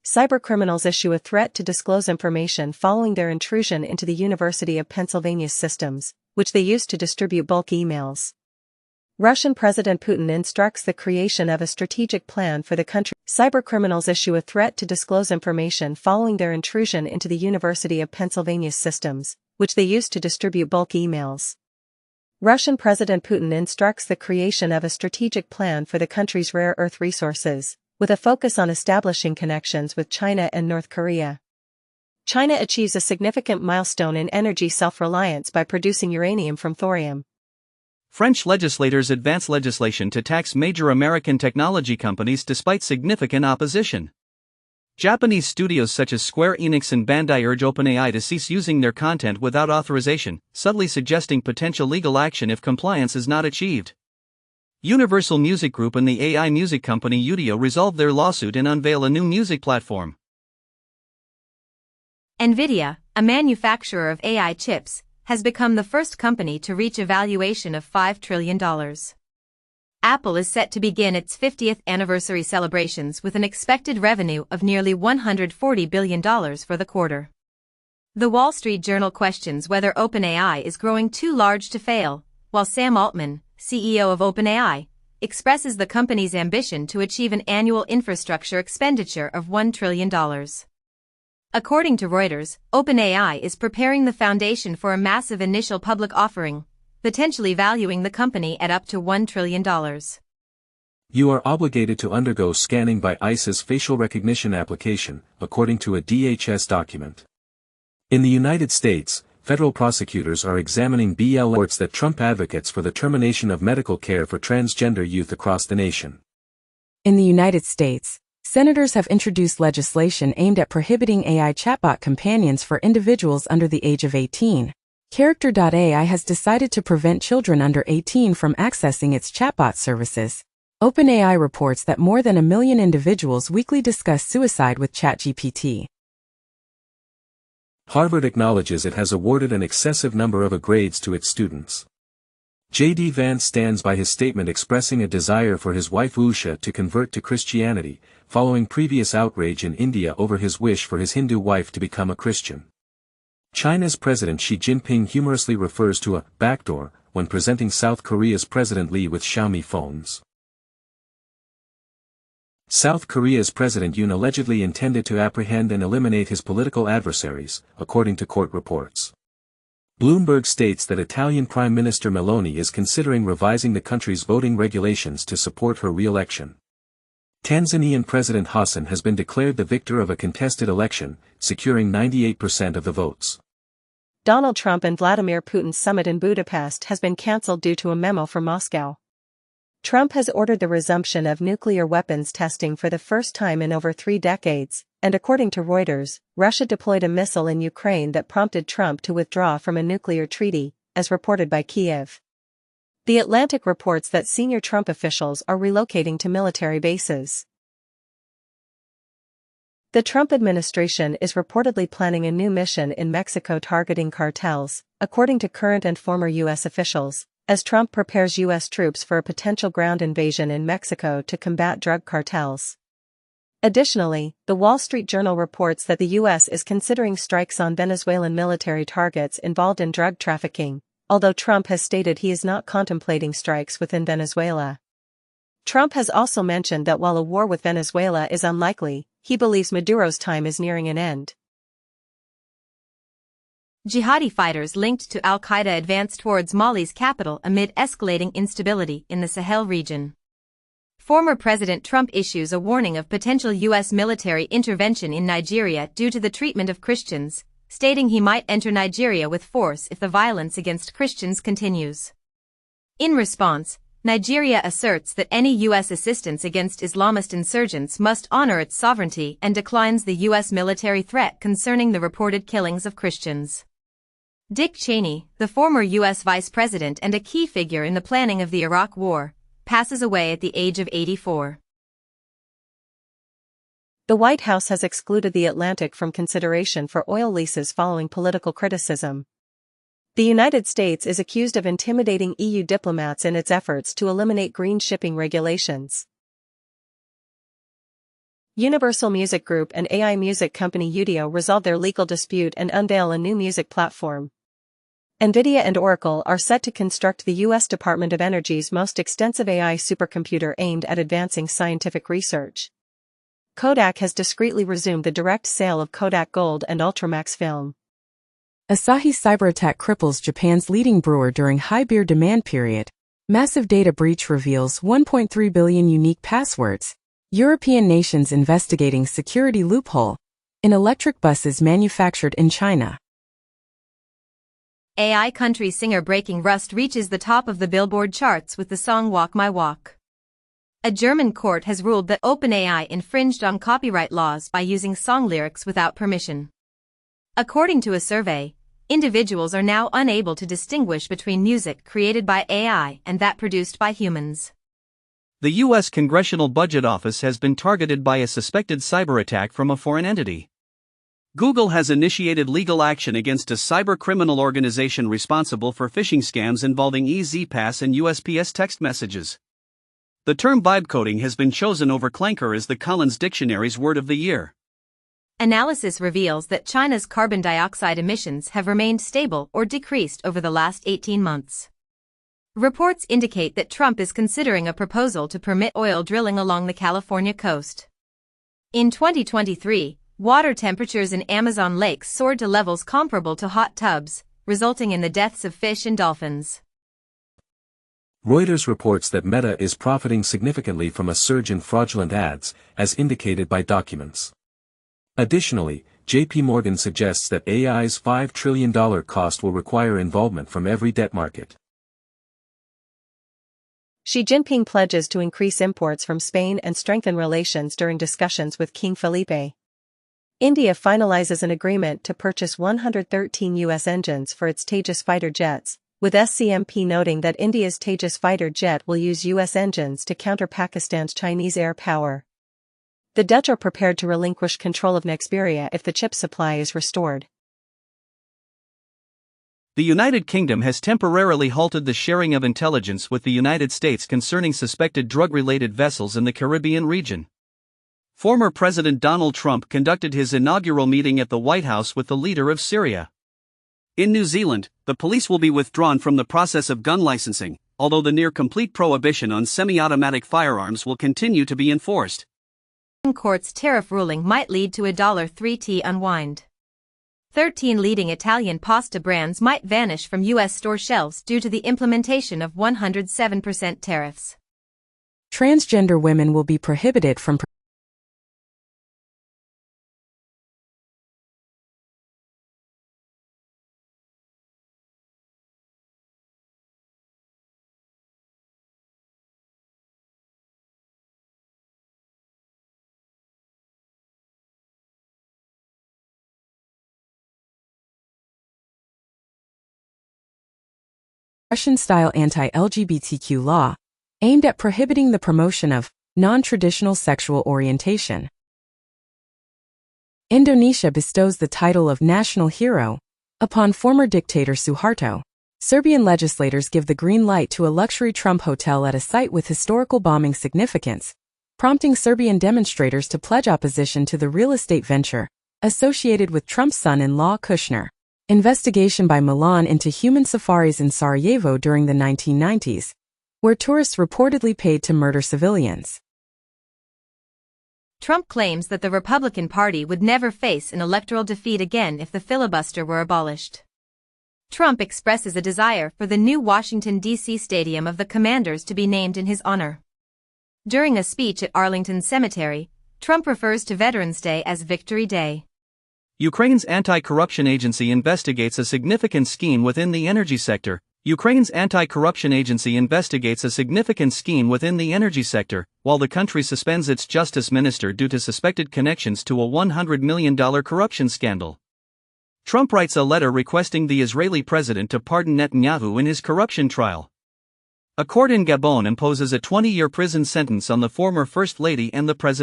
cybercriminals issue a threat to disclose information following their intrusion into the University of Pennsylvania's systems, which they used to distribute bulk emails. Russian President Putin instructs the creation of a strategic plan for the country. Cybercriminals issue a threat to disclose information following their intrusion into the University of Pennsylvania's systems, which they used to distribute bulk emails. Russian President Putin instructs the creation of a strategic plan for the country's rare earth resources, with a focus on establishing connections with China and North Korea. China achieves a significant milestone in energy self-reliance by producing uranium from thorium. French legislators advance legislation to tax major American technology companies despite significant opposition. Japanese studios such as Square Enix and Bandai urge OpenAI to cease using their content without authorization, subtly suggesting potential legal action if compliance is not achieved. Universal Music Group and the AI music company Udio resolve their lawsuit and unveil a new music platform. NVIDIA, a manufacturer of AI chips, has become the first company to reach a valuation of $5 trillion. Apple is set to begin its 50th anniversary celebrations with an expected revenue of nearly $140 billion for the quarter. The Wall Street Journal questions whether OpenAI is growing too large to fail, while Sam Altman, CEO of OpenAI, expresses the company's ambition to achieve an annual infrastructure expenditure of $1 trillion. According to Reuters, OpenAI is preparing the foundation for a massive initial public offering, potentially valuing the company at up to $1 trillion. You are obligated to undergo scanning by ICE's facial recognition application, according to a DHS document. In the United States, federal prosecutors are examining BL reports that Trump advocates for the termination of medical care for transgender youth across the nation. In the United States, senators have introduced legislation aimed at prohibiting AI chatbot companions for individuals under the age of 18. Character.ai has decided to prevent children under 18 from accessing its chatbot services. OpenAI reports that more than 1 million individuals weekly discuss suicide with ChatGPT. Harvard acknowledges it has awarded an excessive number of A grades to its students. J.D. Vance stands by his statement expressing a desire for his wife Usha to convert to Christianity, following previous outrage in India over his wish for his Hindu wife to become a Christian. China's President Xi Jinping humorously refers to a backdoor when presenting South Korea's President Lee with Xiaomi phones. South Korea's President Yoon allegedly intended to apprehend and eliminate his political adversaries, according to court reports. Bloomberg states that Italian Prime Minister Meloni is considering revising the country's voting regulations to support her re-election. Tanzanian President Hassan has been declared the victor of a contested election, securing 98% of the votes. Donald Trump and Vladimir Putin's summit in Budapest has been cancelled due to a memo from Moscow. Trump has ordered the resumption of nuclear weapons testing for the first time in over 3 decades, and according to Reuters, Russia deployed a missile in Ukraine that prompted Trump to withdraw from a nuclear treaty, as reported by Kyiv. The Atlantic reports that senior Trump officials are relocating to military bases. The Trump administration is reportedly planning a new mission in Mexico targeting cartels, according to current and former U.S. officials, as Trump prepares U.S. troops for a potential ground invasion in Mexico to combat drug cartels. Additionally, the Wall Street Journal reports that the U.S. is considering strikes on Venezuelan military targets involved in drug trafficking, although Trump has stated he is not contemplating strikes within Venezuela. Trump has also mentioned that while a war with Venezuela is unlikely, he believes Maduro's time is nearing an end. Jihadi fighters linked to al-Qaeda advance towards Mali's capital amid escalating instability in the Sahel region. Former President Trump issues a warning of potential U.S. military intervention in Nigeria due to the treatment of Christians, stating he might enter Nigeria with force if the violence against Christians continues. In response, Nigeria asserts that any U.S. assistance against Islamist insurgents must honor its sovereignty and declines the U.S. military threat concerning the reported killings of Christians. Dick Cheney, the former U.S. vice president and a key figure in the planning of the Iraq War, passes away at the age of 84. The White House has excluded the Atlantic from consideration for oil leases following political criticism. The United States is accused of intimidating EU diplomats in its efforts to eliminate green shipping regulations. Universal Music Group and AI music company Udio resolve their legal dispute and unveil a new music platform. NVIDIA and Oracle are set to construct the U.S. Department of Energy's most extensive AI supercomputer aimed at advancing scientific research. Kodak has discreetly resumed the direct sale of Kodak Gold and Ultramax film. Asahi cyberattack cripples Japan's leading brewer during high beer demand period. Massive data breach reveals 1.3 billion unique passwords. European nations investigating security loophole in electric buses manufactured in China. AI country singer Breaking Rust reaches the top of the Billboard charts with the song Walk My Walk. A German court has ruled that OpenAI infringed on copyright laws by using song lyrics without permission. According to a survey, individuals are now unable to distinguish between music created by AI and that produced by humans. The U.S. Congressional Budget Office has been targeted by a suspected cyber attack from a foreign entity. Google has initiated legal action against a cyber-criminal organization responsible for phishing scams involving EZPass and USPS text messages. The term vibe coding has been chosen over clanker as the Collins Dictionary's word of the year. Analysis reveals that China's carbon dioxide emissions have remained stable or decreased over the last 18 months. Reports indicate that Trump is considering a proposal to permit oil drilling along the California coast. In 2023, water temperatures in Amazon lakes soared to levels comparable to hot tubs, resulting in the deaths of fish and dolphins. Reuters reports that Meta is profiting significantly from a surge in fraudulent ads, as indicated by documents. Additionally, J.P. Morgan suggests that AI's $5 trillion cost will require involvement from every debt market. Xi Jinping pledges to increase imports from Spain and strengthen relations during discussions with King Felipe. India finalizes an agreement to purchase 113 U.S. engines for its Tejas fighter jets, with SCMP noting that India's Tejas fighter jet will use U.S. engines to counter Pakistan's Chinese air power. The Dutch are prepared to relinquish control of Nexperia if the chip supply is restored. The United Kingdom has temporarily halted the sharing of intelligence with the United States concerning suspected drug-related vessels in the Caribbean region. Former President Donald Trump conducted his inaugural meeting at the White House with the leader of Syria. In New Zealand, the police will be withdrawn from the process of gun licensing, although the near-complete prohibition on semi-automatic firearms will continue to be enforced. Court's tariff ruling might lead to a $3T unwind. 13 leading Italian pasta brands might vanish from U.S. store shelves due to the implementation of 107% tariffs. Transgender women will be prohibited from Russian-style anti-LGBTQ law, aimed at prohibiting the promotion of non-traditional sexual orientation. Indonesia bestows the title of national hero upon former dictator Suharto. Serbian legislators give the green light to a luxury Trump hotel at a site with historical bombing significance, prompting Serbian demonstrators to pledge opposition to the real estate venture associated with Trump's son-in-law Kushner. Investigation by Milan into human safaris in Sarajevo during the 1990s, where tourists reportedly paid to murder civilians. Trump claims that the Republican Party would never face an electoral defeat again if the filibuster were abolished. Trump expresses a desire for the new Washington, D.C. Stadium of the Commanders to be named in his honor. During a speech at Arlington Cemetery, Trump refers to Veterans Day as Victory Day. Ukraine's anti-corruption agency investigates a significant scheme within the energy sector. Ukraine's anti-corruption agency investigates a significant scheme within the energy sector, while the country suspends its justice minister due to suspected connections to a $100 million corruption scandal. Trump writes a letter requesting the Israeli president to pardon Netanyahu in his corruption trial. A court in Gabon imposes a 20-year prison sentence on the former First Lady and the president.